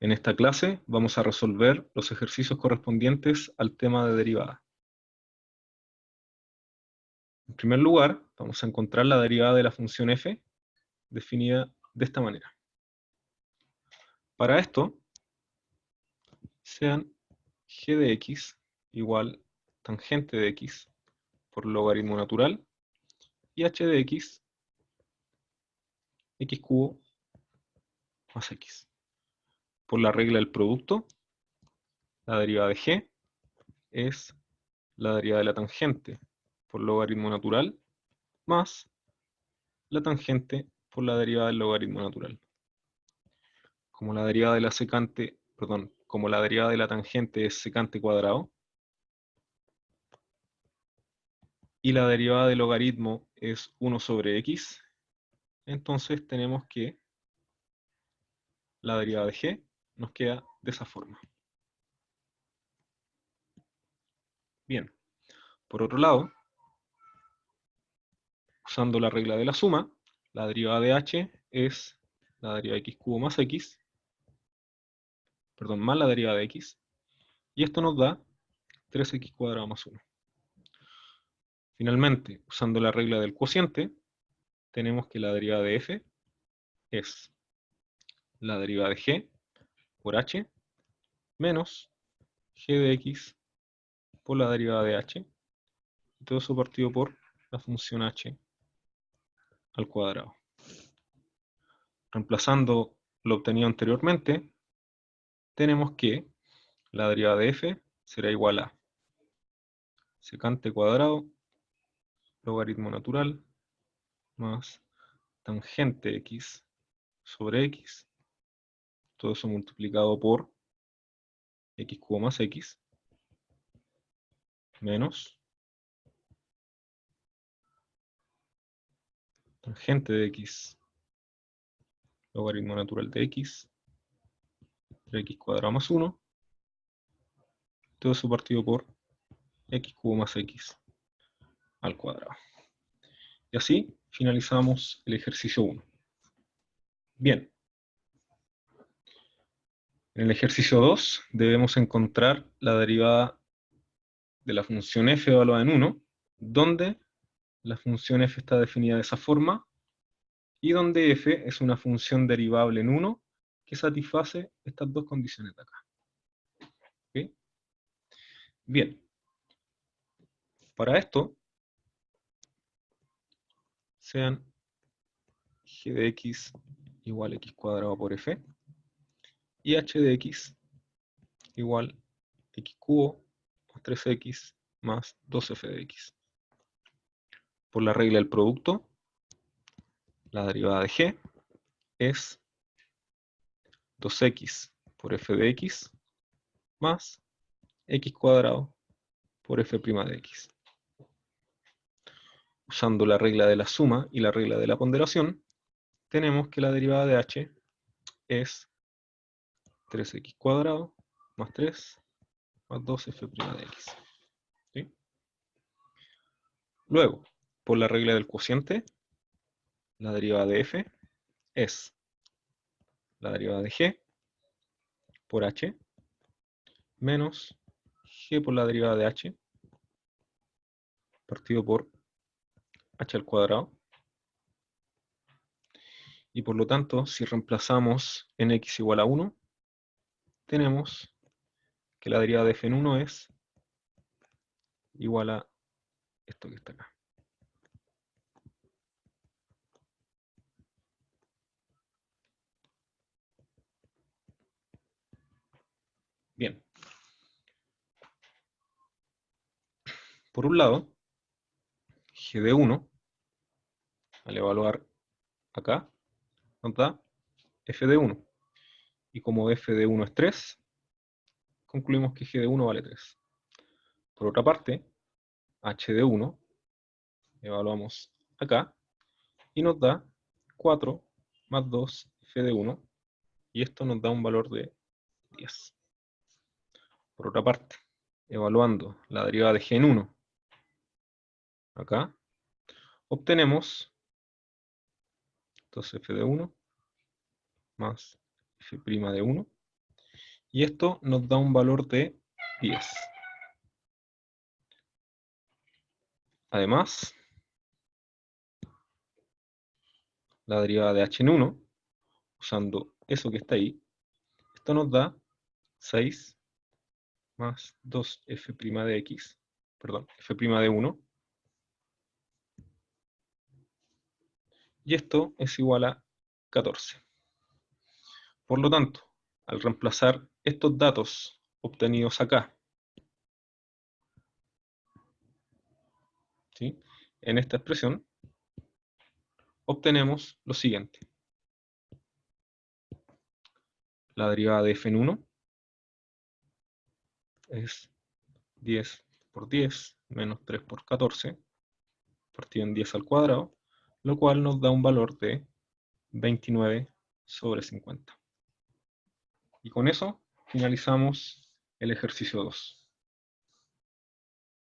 En esta clase vamos a resolver los ejercicios correspondientes al tema de derivada. En primer lugar, vamos a encontrar la derivada de la función f, definida de esta manera. Para esto, sean g de x igual tangente de x por logaritmo natural, y h de x, x cubo más x. Por la regla del producto, la derivada de g es la derivada de la tangente por logaritmo natural más la tangente por la derivada del logaritmo natural. Como la derivada de la como la derivada de la tangente es secante cuadrado y la derivada del logaritmo es 1 sobre x, entonces tenemos que la derivada de g nos queda de esa forma. Bien, por otro lado, usando la regla de la suma, la derivada de h es la derivada de x cubo más x, más la derivada de x, y esto nos da 3x cuadrado más 1. Finalmente, usando la regla del cociente, tenemos que la derivada de f es la derivada de g por h menos g de x por la derivada de h, y todo eso partido por la función h al cuadrado. Reemplazando lo obtenido anteriormente, tenemos que la derivada de f será igual a secante cuadrado logaritmo natural más tangente x sobre x, todo eso multiplicado por x cubo más x, menos tangente de x logaritmo natural de x, 3x cuadrado más 1, todo eso partido por x cubo más x al cuadrado. Y así finalizamos el ejercicio 1. Bien. En el ejercicio 2 debemos encontrar la derivada de la función f evaluada en 1, donde la función f está definida de esa forma, y donde f es una función derivable en 1 que satisface estas dos condiciones de acá. ¿Okay? Bien. Para esto, sean g de x igual a x cuadrado por f, y h de x igual a x cubo más 3x más 2f de x. Por la regla del producto, la derivada de g es 2x por f de x más x cuadrado por f' de x. Usando la regla de la suma y la regla de la ponderación, tenemos que la derivada de h es 3x cuadrado más 3 más 2f' de x. ¿Sí? Luego, por la regla del cociente, la derivada de f es la derivada de g por h menos g por la derivada de h partido por h al cuadrado. Y por lo tanto, si reemplazamos en x igual a 1, tenemos que la derivada de f en 1 es igual a esto que está acá. Bien. Por un lado, g de 1, al evaluar acá, nos da f de 1. Y como f de 1 es 3, concluimos que g de 1 vale 3. Por otra parte, h de 1, evaluamos acá, y nos da 4 más 2 f de 1, y esto nos da un valor de 10. Por otra parte, evaluando la derivada de g en 1, acá, obtenemos 2f de 1 más f' de 1, Y esto nos da un valor de 10. Además, la derivada de h en 1, usando eso que está ahí, esto nos da 6 más 2f' de x, perdón, f' de 1, y esto es igual a 14. Por lo tanto, al reemplazar estos datos obtenidos acá, ¿sí?, en esta expresión, obtenemos lo siguiente. La derivada de f en 1 es 10 por 10 menos 3 por 14, partido en 10 al cuadrado, lo cual nos da un valor de 29 sobre 50. Y con eso finalizamos el ejercicio 2.